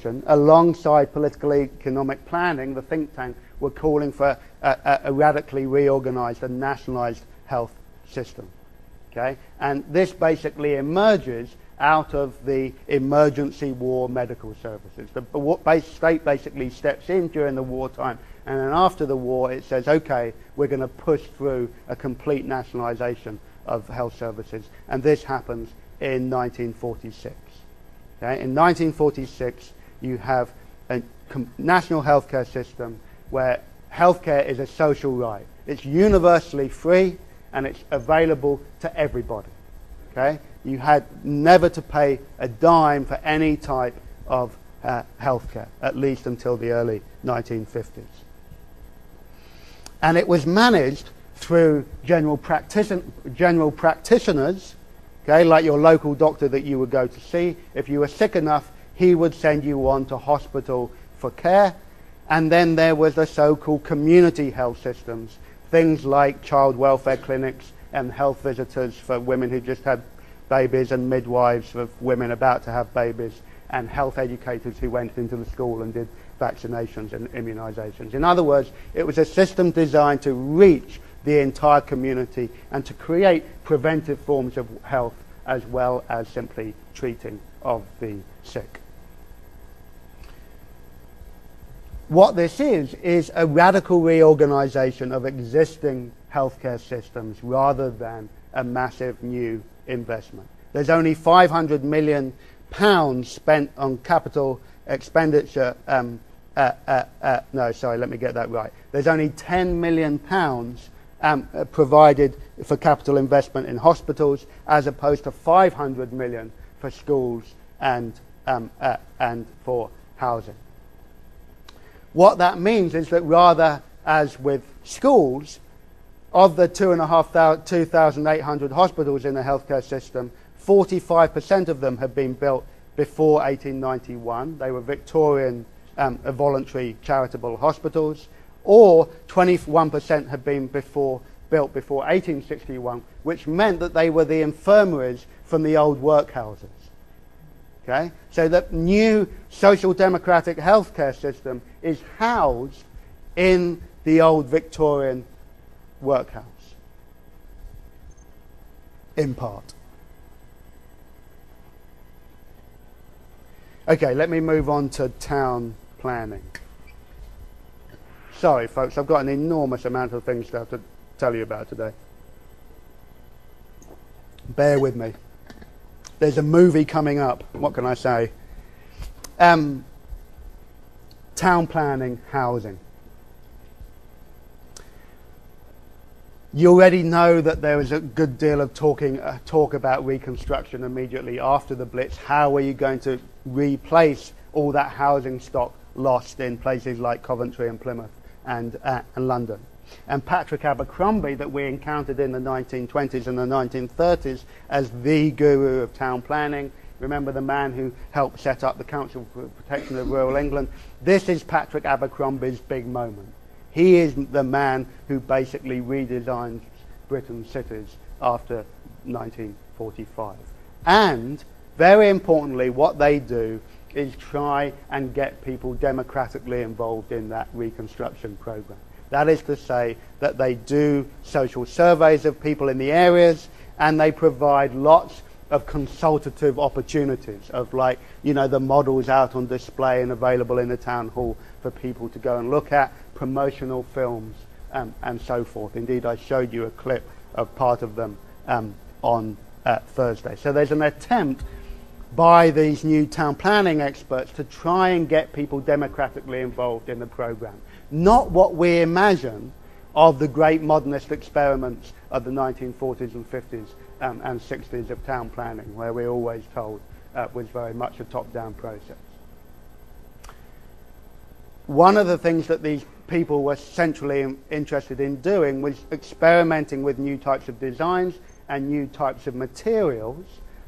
Kitchen, alongside political economic planning, the think tank, were calling for a radically reorganized and nationalized health system. Okay? And this basically emerges out of the emergency war medical services. The state basically steps in during the wartime, and then after the war it says, okay, we're going to push through a complete nationalization of health services, and this happens in 1946. Okay? In 1946 you have a national healthcare system where healthcare is a social right. It's universally free and it's available to everybody. Okay? You had never to pay a dime for any type of healthcare, at least until the early 1950s. And it was managed through general practitioners, okay, like your local doctor that you would go to see. If you were sick enough, he would send you on to hospital for care. And then there was the so-called community health systems, things like child welfare clinics and health visitors for women who just had babies, and midwives for women about to have babies, and health educators who went into the school and did vaccinations and immunizations. In other words, it was a system designed to reach the entire community and to create preventive forms of health as well as simply treating of the sick. What this is a radical reorganization of existing healthcare systems rather than a massive new investment. There's only £500 million spent on capital expenditure. No, sorry, let me get that right. There's only £10 million provided for capital investment in hospitals, as opposed to £500 million for schools and for housing. What that means is that rather, as with schools, of the 2,800 hospitals in the healthcare system, 45% of them have been built before 1891. They were Victorian voluntary charitable hospitals, or 21% had been built before 1861, which meant that they were the infirmaries from the old workhouses. Okay? So the new social democratic healthcare system is housed in the old Victorian workhouse, in part. Okay, let me move on to town planning. Sorry, folks, I've got an enormous amount of things to have to tell you about today. Bear with me. There's a movie coming up. What can I say? Town planning, housing. You already know that there was a good deal of talk about Reconstruction immediately after the Blitz. How are you going to replace all that housing stock lost in places like Coventry and Plymouth and London? And Patrick Abercrombie, that we encountered in the 1920s and the 1930s as the guru of town planning, remember the man who helped set up the Council for Protection of Rural England? This is Patrick Abercrombie's big moment. He is the man who basically redesigns Britain's cities after 1945. And, very importantly, what they do is try and get people democratically involved in that reconstruction program. That is to say that they do social surveys of people in the areas, and they provide lots of consultative opportunities of, like, you know, the models out on display and available in the town hall for people to go and look at, promotional films, and so forth. Indeed, I showed you a clip of part of them on Thursday. So there's an attempt by these new town planning experts to try and get people democratically involved in the program. Not what we imagine of the great modernist experiments of the 1940s and 50s and 60s of town planning, where we're always told was very much a top-down process. One of the things that these people were centrally interested in doing was experimenting with new types of designs and new types of materials.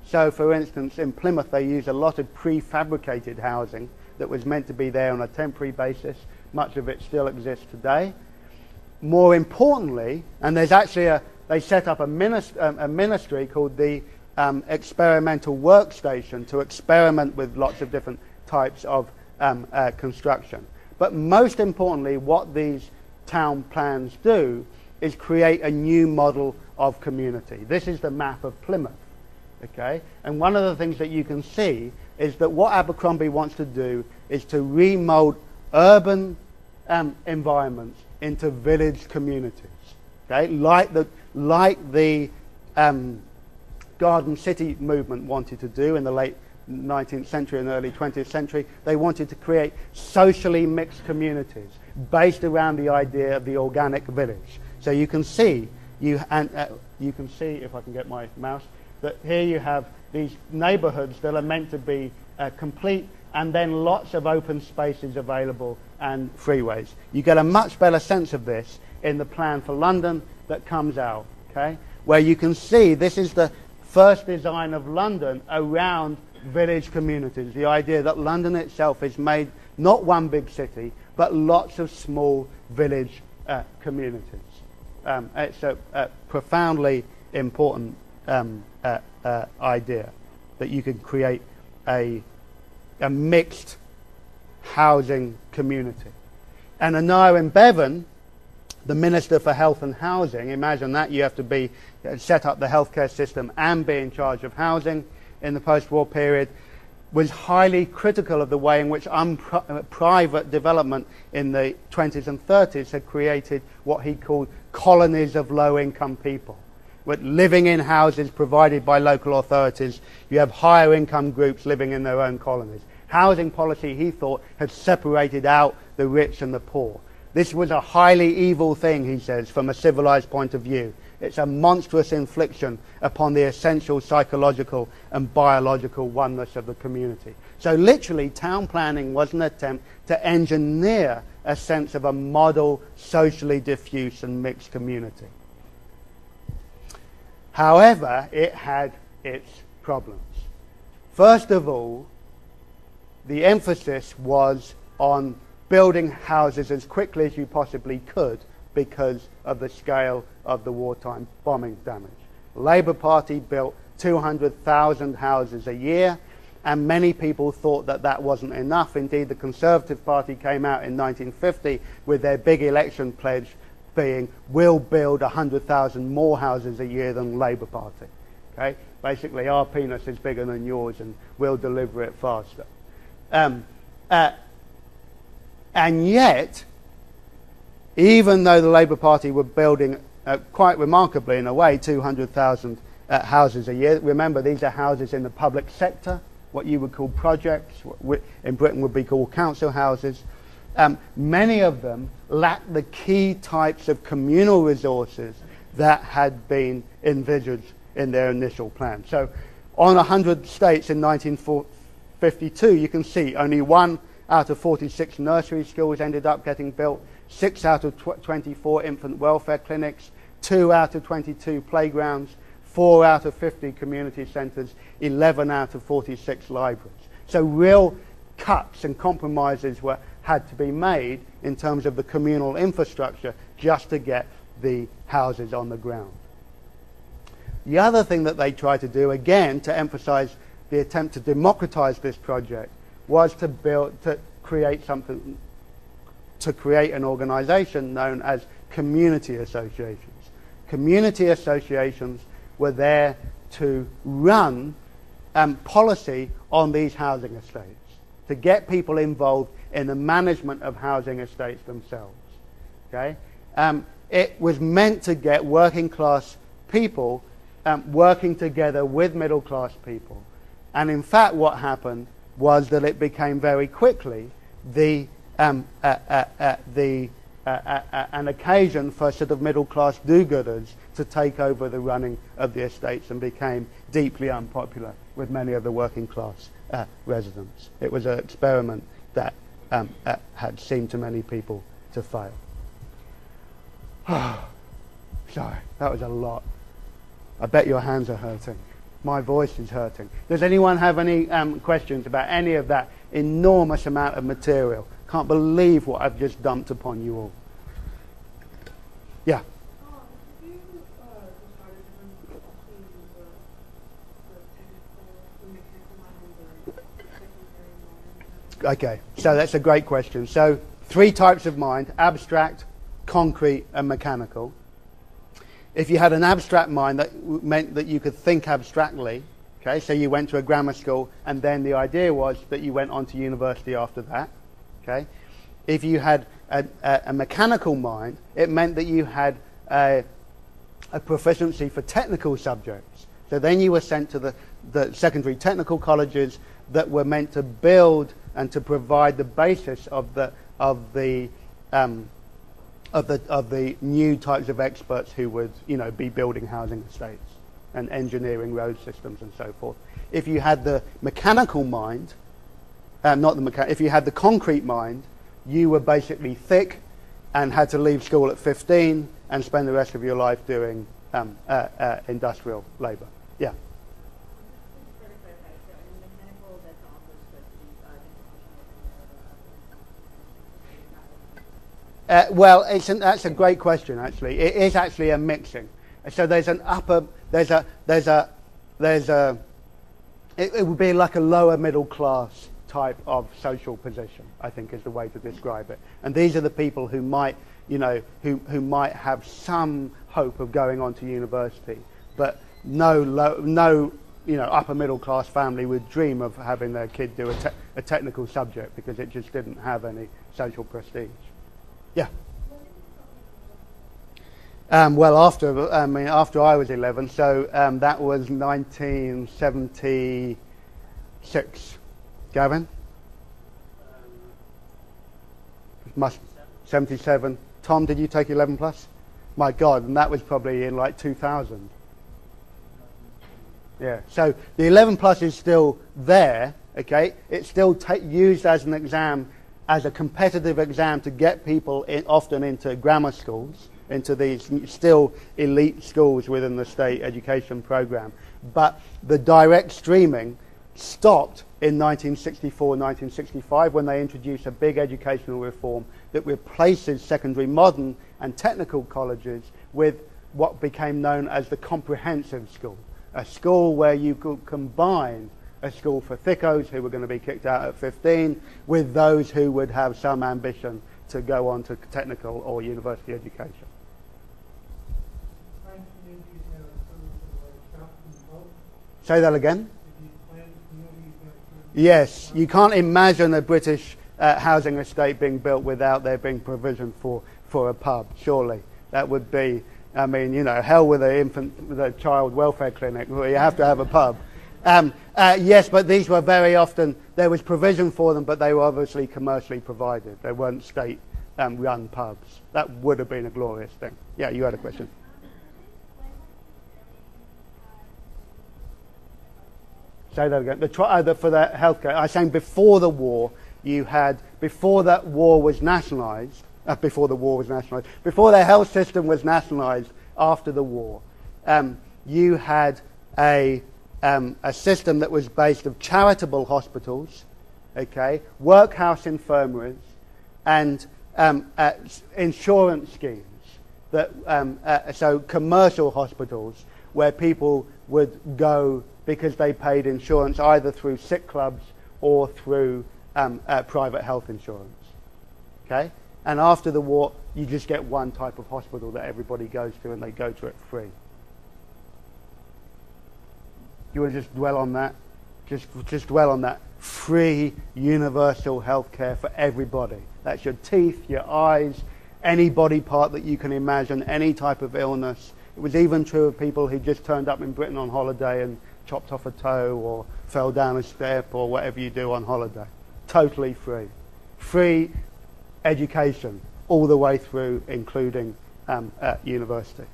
So, for instance, in Plymouth they used a lot of prefabricated housing that was meant to be there on a temporary basis. Much of it still exists today. More importantly, and there's actually they set up a ministry called the Experimental Workstation to experiment with lots of different types of construction. But most importantly, what these town plans do is create a new model of community. This is the map of Plymouth. Okay? And one of the things that you can see is that what Abercrombie wants to do is to remold urban environments into village communities. Okay? Like the Garden City movement wanted to do in the late 19th century and early 20th century. They wanted to create socially mixed communities based around the idea of the organic village. So you can see, you can see, if I can get my mouse, that here you have these neighborhoods that are meant to be complete, and then lots of open spaces available and freeways. You get a much better sense of this in the plan for London that comes out, okay? Where you can see this is the first design of London around village communities. The idea that London itself is made not one big city, but lots of small village communities. It's a profoundly important idea that you can create a mixed housing community. And Aneurin Bevan, the Minister for Health and Housing, imagine that, you have to be set up the healthcare system and be in charge of housing in the post-war period, was highly critical of the way in which private development in the 20s and 30s had created what he called colonies of low-income people. With living in houses provided by local authorities, you have higher income groups living in their own colonies. Housing policy, he thought, had separated out the rich and the poor. This was a highly evil thing, he says, from a civilized point of view. It's a monstrous infliction upon the essential psychological and biological oneness of the community. So literally, town planning was an attempt to engineer a sense of a model, socially diffuse and mixed community. However, it had its problems. First of all, the emphasis was on building houses as quickly as you possibly could because of the scale of the wartime bombing damage. The Labour Party built 200,000 houses a year, and many people thought that that wasn't enough. Indeed, the Conservative Party came out in 1950 with their big election pledge being, we'll build 100,000 more houses a year than the Labour Party. Okay? Basically, our penis is bigger than yours and we'll deliver it faster. And yet, even though the Labour Party were building, quite remarkably in a way, 200,000 houses a year, remember these are houses in the public sector, what you would call projects, what in Britain would be called council houses. Many of them lack the key types of communal resources that had been envisaged in their initial plan. So on 100 states in 1952, you can see only 1 out of 46 nursery schools ended up getting built, 6 out of 24 infant welfare clinics, 2 out of 22 playgrounds, 4 out of 50 community centres, 11 out of 46 libraries. So real cuts and compromises had to be made in terms of the communal infrastructure just to get the houses on the ground. The other thing that they tried to do, again, to emphasize the attempt to democratize this project, was to create an organization known as community associations. Community associations were there to run policy on these housing estates, to get people involved in the management of housing estates themselves. Okay? It was meant to get working class people working together with middle class people. And in fact what happened was that it became very quickly an occasion for sort of middle class do-gooders to take over the running of the estates, and became deeply unpopular with many of the working class residents. It was an experiment that had seemed to many people to fail. Sorry, that was a lot. I bet your hands are hurting. My voice is hurting. Does anyone have any questions about any of that enormous amount of material? Can't believe what I've just dumped upon you all. Yeah. Okay, so that's a great question. So 3 types of mind: abstract, concrete, and mechanical. If you had an abstract mind, that meant that you could think abstractly. Okay, so you went to a grammar school, and then the idea was that you went on to university after that. Okay, if you had a mechanical mind, it meant that you had a proficiency for technical subjects. So then you were sent to the secondary technical colleges that were meant to build and to provide the basis of the new types of experts who would, be building housing estates and engineering road systems and so forth. If you had the mechanical mind, if you had the concrete mind, you were basically thick and had to leave school at 15 and spend the rest of your life doing industrial labour. Yeah. Well, that's a great question. Actually, it is actually a mixing. So there's an upper, it would be like a lower middle class type of social position, I think, is the way to describe it. And these are the people who might, who might have some hope of going on to university, but no upper middle class family would dream of having their kid do a technical subject because it just didn't have any social prestige. Yeah. Well, after I was 11, so that was 1976. Gavin? 77. Tom, did you take 11 plus? My God, and that was probably in like 2000. Yeah. So the 11 plus is still there. Okay. It's still used as an exam, as a competitive exam to get people often into grammar schools, into these still elite schools within the state education program. But the direct streaming stopped in 1964, 1965 when they introduced a big educational reform that replaces secondary modern and technical colleges with what became known as the comprehensive school, a school where you could combine a school for thickos who were going to be kicked out at 15 with those who would have some ambition to go on to technical or university education. Say that again? Yes, you can't imagine a British housing estate being built without there being provision for a pub, surely. That would be, hell with the child welfare clinic, where you have to have a pub. Yes, but these were very often, there was provision for them, but they were obviously commercially provided. They weren't state-run pubs. That would have been a glorious thing. Yeah, you had a question. Say that again. For the healthcare, I was saying before the war, before the war was nationalised, before the health system was nationalised after the war, you had a system that was based of charitable hospitals, okay, workhouse infirmaries, and insurance schemes. So commercial hospitals where people would go because they paid insurance either through sick clubs or through private health insurance. Okay? And after the war, you just get one type of hospital that everybody goes to, and they go to it free. You want to just dwell on that? Just dwell on that. Free, universal health care for everybody. That's your teeth, your eyes, any body part that you can imagine, any type of illness. It was even true of people who just turned up in Britain on holiday and chopped off a toe or fell down a step or whatever you do on holiday. Totally free. Free education all the way through, including at university.